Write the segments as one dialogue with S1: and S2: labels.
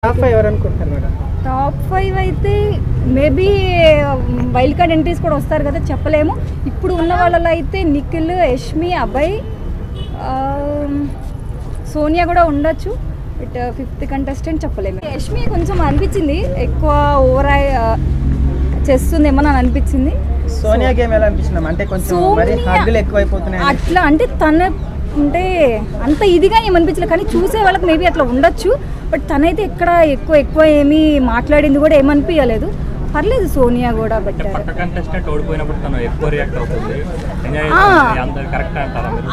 S1: Top 5 ఎవరు అనుకుంటారు madam?
S2: Top 5 అయితే మేబీ వైల్డ్ కార్డ్ ఎంట్రీస్ కూడా వస్తారు కదా, చెప్పలేము. ఇప్పుడు ఉన్న వాళ్ళలో అయితే నిఖిల్, యష్మి, అభయ్, సోనియా కూడా ఉండొచ్చు. బట్ 5th కంటెస్టెంట్ చెప్పలేము. యష్మి కొంచెం అనిపించింది ఎక్కువ ఓవర్ చేస్తుందేమో అని అనిపించింది.
S1: సోనియా గేమ్ ఎలా అనిపించింది? అంటే కొంచెం మరి హద్దులు ఎక్కువైపోతున్నాయి
S2: అట్లా. అంటే తన అంటే అంత ఇదిగా ఏమనిపించలేదు, కానీ చూసే వాళ్ళకి మేబీ అట్లా ఉండొచ్చు. బట్ తనైతే ఎక్కడ ఎక్కువ ఏమీ మాట్లాడింది కూడా ఏమనిపించలేదు. పర్లేదు సోనియా కూడా. బట్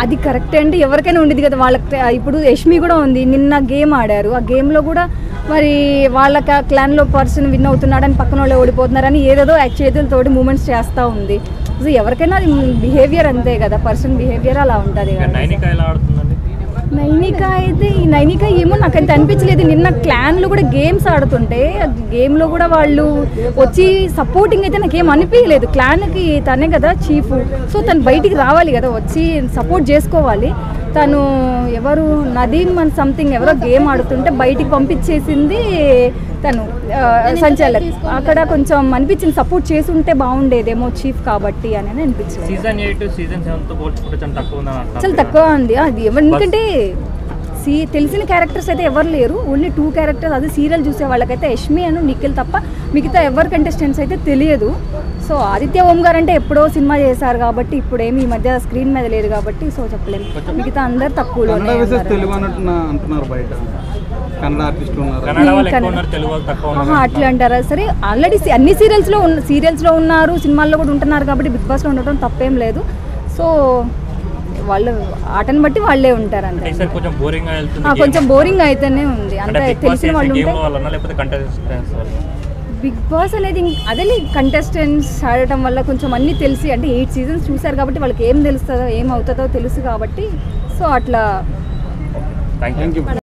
S2: అది కరెక్టే అంటే ఎవరికైనా ఉండేది కదా వాళ్ళకి. ఇప్పుడు యష్మి కూడా ఉంది, నిన్న గేమ్ ఆడారు. ఆ గేమ్లో కూడా మరి వాళ్ళ క్లాన్లో పర్సన్ విన్ అవుతున్నాడని పక్కన వాళ్ళు ఓడిపోతున్నారని ఏదేదో చేతులతోటి మూమెంట్స్ చేస్తూ ఉంది. సో ఎవరికైనా అది బిహేవియర్ అంతే కదా, పర్సన్ బిహేవియర్ అలా ఉంటుంది కదా. నైనిక ఏమో నాకైతే అనిపించలేదు. నిన్న క్లాన్లో కూడా గేమ్స్ ఆడుతుంటే గేమ్లో కూడా వాళ్ళు వచ్చి సపోర్టింగ్ అయితే నాకేం అనిపించలేదు. క్లాన్కి తనే కదా చీఫ్, సో తను బయటికి రావాలి కదా, వచ్చి సపోర్ట్ చేసుకోవాలి. తను ఎవరు నదీమ్ అని సంథింగ్ ఎవరో గేమ్ ఆడుతుంటే బయటికి పంపించేసింది తను సంచాలక్. అక్కడ కొంచెం అనిపించింది సపోర్ట్ చేసి ఉంటే బాగుండేదేమో చీఫ్ కాబట్టి అని అనిపించింది. చాలా తక్కువ ఉంది అది. ఎందుకంటే తెలిసిన క్యారెక్టర్స్ అయితే ఎవరు లేరు, ఓన్లీ 2 క్యారెక్టర్స్. అది సీరియల్ చూసే వాళ్ళకైతే యష్మి అను నిఖిల్ తప్ప మిగతా ఎవరు కంటెస్టెంట్స్ అయితే తెలియదు. సో ఆదిత్య ఓం గారు అంటే ఎప్పుడో సినిమా చేశారు కాబట్టి ఇప్పుడు ఏమి ఈ మధ్య స్క్రీన్ మీద లేదు కాబట్టి సో చెప్పలేము. మిగతా అందరు తక్కువలో అట్లా అంటారా? సరే ఆల్రెడీ అన్ని సీరియల్స్లో ఉన్నారు, సినిమాల్లో కూడా ఉంటున్నారు కాబట్టి బిగ్ బాస్లో ఉండటం తప్పేం లేదు. సో వాళ్ళు ఆటను బట్టి వాళ్ళే ఉంటారు అంతే. కొంచెం బోరింగ్ అయితేనే ఉంది అంటే తెలిసిన వాళ్ళు ఉంటే. బిగ్ బాస్ అనేది అదే కంటెస్టెంట్స్ ఆడటం వల్ల కొంచెం అన్నీ తెలిసి, అంటే 8 సీజన్స్ చూసారు కాబట్టి వాళ్ళకి ఏం తెలుస్తుందో ఏం అవుతుందో తెలుసు కాబట్టి సో అట్లా.